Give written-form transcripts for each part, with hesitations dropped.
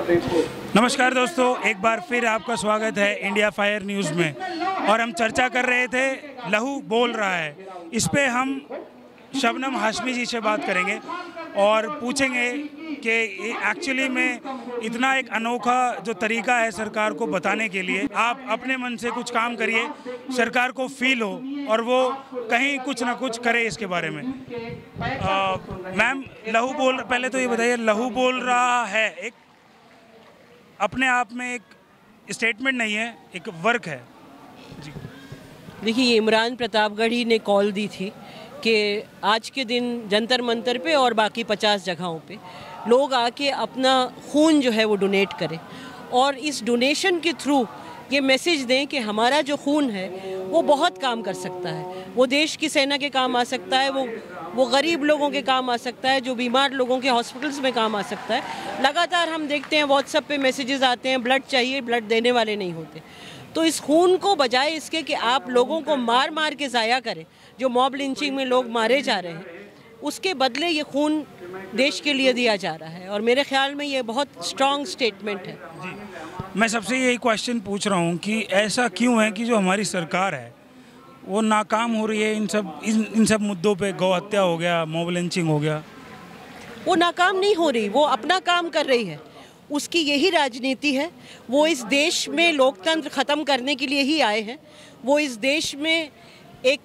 नमस्कार दोस्तों, एक बार फिर आपका स्वागत है इंडिया फायर न्यूज़ में। और हम चर्चा कर रहे थे लहू बोल रहा है, इस पे हम शबनम हाशमी जी से बात करेंगे और पूछेंगे कि एक्चुअली में इतना एक अनोखा जो तरीका है सरकार को बताने के लिए, आप अपने मन से कुछ काम करिए, सरकार को फील हो और वो कहीं कुछ ना कुछ करे इसके बारे में। मैम, पहले तो ये बताइए, लहू बोल रहा है एक अपने आप में एक स्टेटमेंट नहीं है, एक वर्क है जी। देखिए, इमरान प्रतापगढ़ी ने कॉल दी थी कि आज के दिन जंतर मंतर पे और बाकी 50 जगहों पे लोग आके अपना खून जो है वो डोनेट करें और इस डोनेशन के थ्रू ये मैसेज दें कि हमारा जो खून है वो बहुत काम कर सकता है, वो देश की सेना के काम आ सकता है, वो गरीब लोगों के काम आ सकता है, जो बीमार लोगों के हॉस्पिटल्स में काम आ सकता है। लगातार हम देखते हैं व्हाट्सएप पे मैसेजेस आते हैं, ब्लड चाहिए, ब्लड देने वाले नहीं होते। तो इस खून को बजाय इसके कि आप लोगों को मार मार के ज़ाया करें, जो मॉब लिंचिंग में लोग मारे जा रहे हैं, उसके बदले ये खून देश के लिए दिया जा रहा है और मेरे ख्याल में ये बहुत स्ट्रॉन्ग स्टेटमेंट है जी। मैं सबसे यही क्वेश्चन पूछ रहा हूँ कि ऐसा क्यों है कि जो हमारी सरकार है वो नाकाम हो रही है इन सब मुद्दों पे? गौ हत्या हो गया, मॉब लिंचिंग हो गया, वो नाकाम नहीं हो रही, वो अपना काम कर रही है, उसकी यही राजनीति है। वो इस देश में लोकतंत्र ख़त्म करने के लिए ही आए हैं, वो इस देश में एक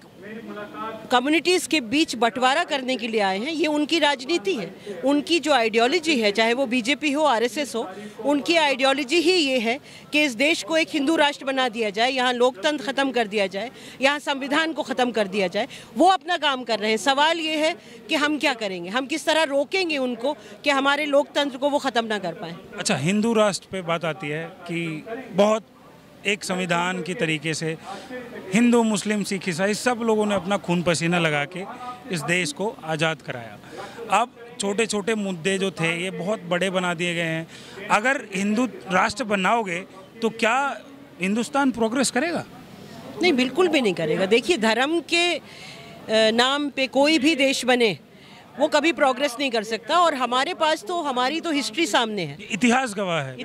कम्युनिटीज़ के बीच बंटवारा करने के लिए आए हैं। ये उनकी राजनीति है, उनकी जो आइडियोलॉजी है, चाहे वो बीजेपी हो, आरएसएस हो, उनकी आइडियोलॉजी ही ये है कि इस देश को एक हिंदू राष्ट्र बना दिया जाए, यहाँ लोकतंत्र ख़त्म कर दिया जाए, यहाँ संविधान को ख़त्म कर दिया जाए। वो अपना काम कर रहे हैं। सवाल ये है कि हम क्या करेंगे, हम किस तरह रोकेंगे उनको कि हमारे लोकतंत्र को वो ख़त्म ना कर पाएँ। अच्छा, हिंदू राष्ट्र पे बात आती है कि बहुत एक संविधान की तरीके से हिंदू, मुस्लिम, सिख, ईसाई सब लोगों ने अपना खून पसीना लगा के इस देश को आज़ाद कराया। अब छोटे छोटे मुद्दे जो थे ये बहुत बड़े बना दिए गए हैं। अगर हिंदू राष्ट्र बनाओगे तो क्या हिंदुस्तान प्रोग्रेस करेगा? नहीं, बिल्कुल भी नहीं करेगा। देखिए, धर्म के नाम पे कोई भी देश बने वो कभी प्रोग्रेस नहीं कर सकता और हमारे पास तो हमारी तो हिस्ट्री सामने है, इतिहास गवाह है।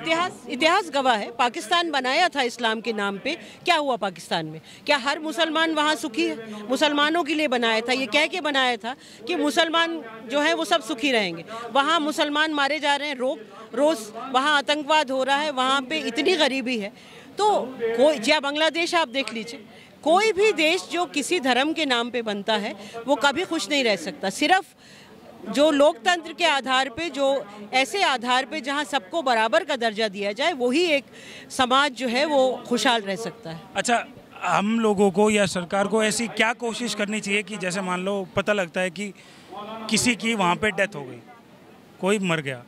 इतिहास गवाह है। पाकिस्तान बनाया था इस्लाम के नाम पे, क्या हुआ पाकिस्तान में? क्या हर मुसलमान वहाँ सुखी है? मुसलमानों के लिए बनाया था, ये कह के बनाया था कि मुसलमान जो है वो सब सुखी रहेंगे। वहाँ मुसलमान मारे जा रहे हैं रोज़, वहाँ आतंकवाद हो रहा है, वहाँ पे इतनी गरीबी है। तो कोई, या बांग्लादेश आप देख लीजिए, कोई भी देश जो किसी धर्म के नाम पे बनता है वो कभी खुश नहीं रह सकता। सिर्फ जो लोकतंत्र के आधार पे, जो ऐसे आधार पे जहां सबको बराबर का दर्जा दिया जाए, वही एक समाज जो है वो खुशहाल रह सकता है। अच्छा, हम लोगों को या सरकार को ऐसी क्या कोशिश करनी चाहिए कि जैसे मान लो पता लगता है कि किसी की वहाँ पे डेथ हो गई, कोई मर गया,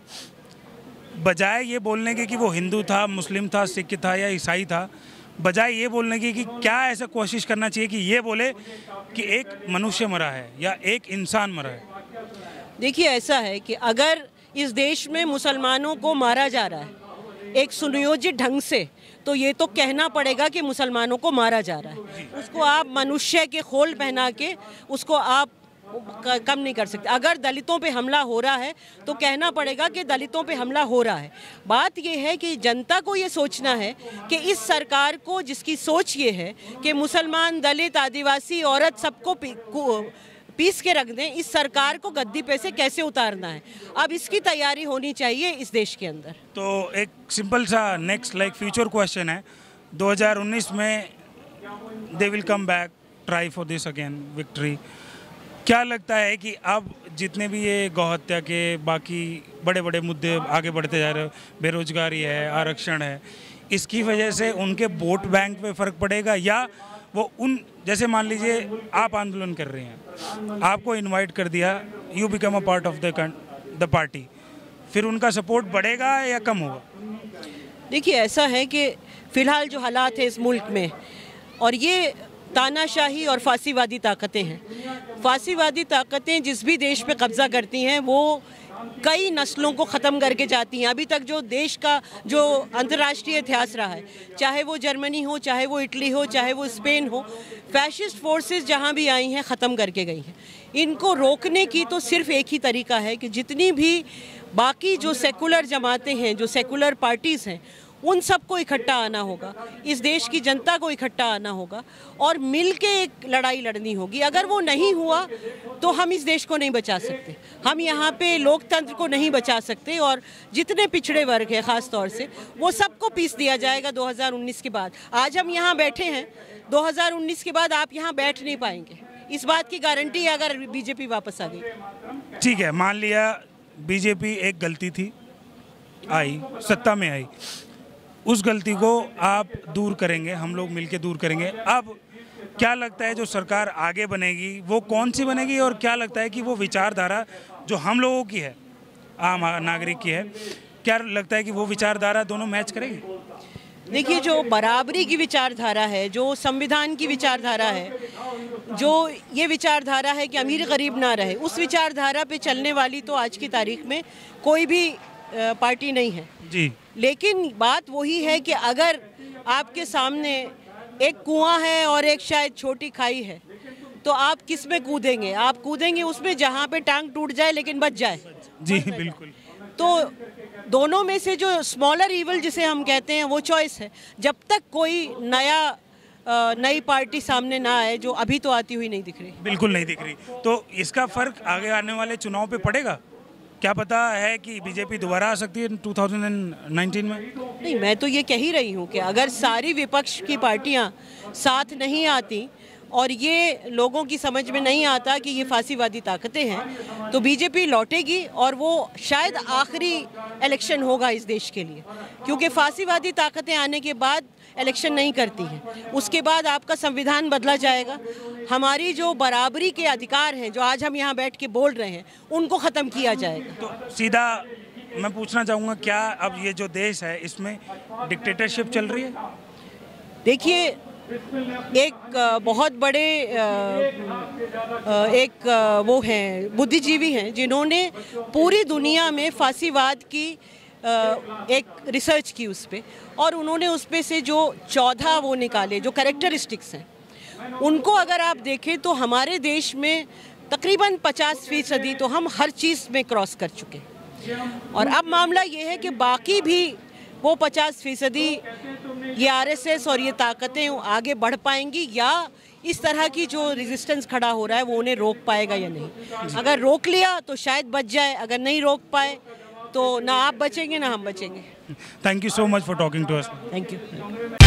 बजाय ये बोलने के कि वो हिंदू था, मुस्लिम था, सिख था या ईसाई था, बजाय ये बोलने की कि क्या ऐसा कोशिश करना चाहिए कि ये बोले कि एक मनुष्य मरा है या एक इंसान मरा है? देखिए, ऐसा है कि अगर इस देश में मुसलमानों को मारा जा रहा है एक सुनियोजित ढंग से, तो ये तो कहना पड़ेगा कि मुसलमानों को मारा जा रहा है। उसको आप मनुष्य के खोल पहना के उसको आप कम नहीं कर सकते। अगर दलितों पे हमला हो रहा है तो कहना पड़ेगा कि दलितों पे हमला हो रहा है। बात ये है कि जनता को ये सोचना है कि इस सरकार को, जिसकी सोच ये है कि मुसलमान, दलित, आदिवासी, औरत सबको पीस के रख दें, इस सरकार को गद्दी पे से कैसे उतारना है, अब इसकी तैयारी होनी चाहिए इस देश के अंदर। तो एक सिंपल सा नेक्स्ट फ्यूचर क्वेश्चन है, 2019 में they will come back, try for this again victory. क्या लगता है कि अब जितने भी ये गौ हत्या के बाकी बड़े बड़े मुद्दे आगे बढ़ते जा रहे हैं, बेरोजगारी है, आरक्षण है, इसकी वजह से उनके वोट बैंक पे फ़र्क पड़ेगा, या वो उन, जैसे मान लीजिए आप आंदोलन कर रहे हैं, आपको इनवाइट कर दिया, you become a part of the party, फिर उनका सपोर्ट बढ़ेगा या कम होगा? देखिए, ऐसा है कि फ़िलहाल जो हालात है इस मुल्क में, और ये तानाशाही और फांसीवादी ताकतें हैं। फांसीवादी ताकतें जिस भी देश पे कब्ज़ा करती हैं वो कई नस्लों को ख़त्म करके जाती हैं। अभी तक जो देश का जो अंतर्राष्ट्रीय इतिहास रहा है, चाहे वो जर्मनी हो, चाहे वो इटली हो, चाहे वो स्पेन हो, फैशिस्ट फोर्सेस जहाँ भी आई हैं ख़त्म करके गई हैं। इनको रोकने की तो सिर्फ एक ही तरीका है कि जितनी भी बाकी जो सेकुलर जमातें हैं, जो सेकुलर पार्टीज़ हैं, उन सबको इकट्ठा आना होगा, इस देश की जनता को इकट्ठा आना होगा और मिल के एक लड़ाई लड़नी होगी। अगर वो नहीं हुआ तो हम इस देश को नहीं बचा सकते, हम यहाँ पे लोकतंत्र को नहीं बचा सकते और जितने पिछड़े वर्ग हैं ख़ास तौर से, वो सबको पीस दिया जाएगा 2019 के बाद। आज हम यहाँ बैठे हैं, 2019 के बाद आप यहाँ बैठ नहीं पाएंगे, इस बात की गारंटी है अगर बीजेपी वापस आ गई। ठीक है, मान लिया बीजेपी एक गलती थी, आई सत्ता में आई, उस गलती को आप दूर करेंगे, हम लोग मिलके दूर करेंगे। अब क्या लगता है जो सरकार आगे बनेगी वो कौन सी बनेगी, और क्या लगता है कि वो विचारधारा जो हम लोगों की है, आम नागरिक की है, क्या लगता है कि वो विचारधारा दोनों मैच करेगी? देखिए, जो बराबरी की विचारधारा है, जो संविधान की विचारधारा है, जो ये विचारधारा है कि अमीर गरीब ना रहे, उस विचारधारा पे चलने वाली तो आज की तारीख में कोई भी पार्टी नहीं है जी। लेकिन बात वही है कि अगर आपके सामने एक कुआं है और एक शायद छोटी खाई है, तो आप किस में कूदेंगे? आप कूदेंगे उसमें जहाँ पे टांग टूट जाए लेकिन बच जाए। जी बिल्कुल। तो दोनों में से जो स्मॉलर ईवल जिसे हम कहते हैं वो चॉइस है। जब तक कोई नई पार्टी सामने ना आए, जो अभी तो आती हुई नहीं दिख रही, बिल्कुल नहीं दिख रही, तो इसका फर्क आगे आने वाले चुनाव पे पड़ेगा? क्या पता है कि बीजेपी दोबारा आ सकती है 2019 में? नहीं, मैं तो ये कह ही रही हूँ कि अगर सारी विपक्ष की पार्टियां साथ नहीं आती और ये लोगों की समझ में नहीं आता कि ये फासीवादी ताकतें हैं, तो बीजेपी लौटेगी और वो शायद आखिरी इलेक्शन होगा इस देश के लिए, क्योंकि फासीवादी ताकतें आने के बाद इलेक्शन नहीं करती हैं। उसके बाद आपका संविधान बदला जाएगा, हमारी जो बराबरी के अधिकार हैं, जो आज हम यहाँ बैठ के बोल रहे हैं, उनको ख़त्म किया जाएगा। तो सीधा मैं पूछना चाहूँगा, क्या अब ये जो देश है इसमें डिक्टेटरशिप चल रही है? देखिए, एक बहुत बड़े वो हैं बुद्धिजीवी हैं जिन्होंने पूरी दुनिया में फांसीवाद की एक रिसर्च की उस पर, और उन्होंने उस पे से जो 14 वो निकाले जो कैरेक्टरिस्टिक्स हैं, उनको अगर आप देखें तो हमारे देश में तकरीबन 50% तो हम हर चीज़ में क्रॉस कर चुके हैं। और अब मामला ये है कि बाकी भी वो 50% ये आरएसएस और ये ताकतें आगे बढ़ पाएंगी, या इस तरह की जो रेजिस्टेंस खड़ा हो रहा है वो उन्हें रोक पाएगा या नहीं। अगर रोक लिया तो शायद बच जाए, अगर नहीं रोक पाए तो ना आप बचेंगे ना हम बचेंगे। Thank you so much for talking to us. Thank you.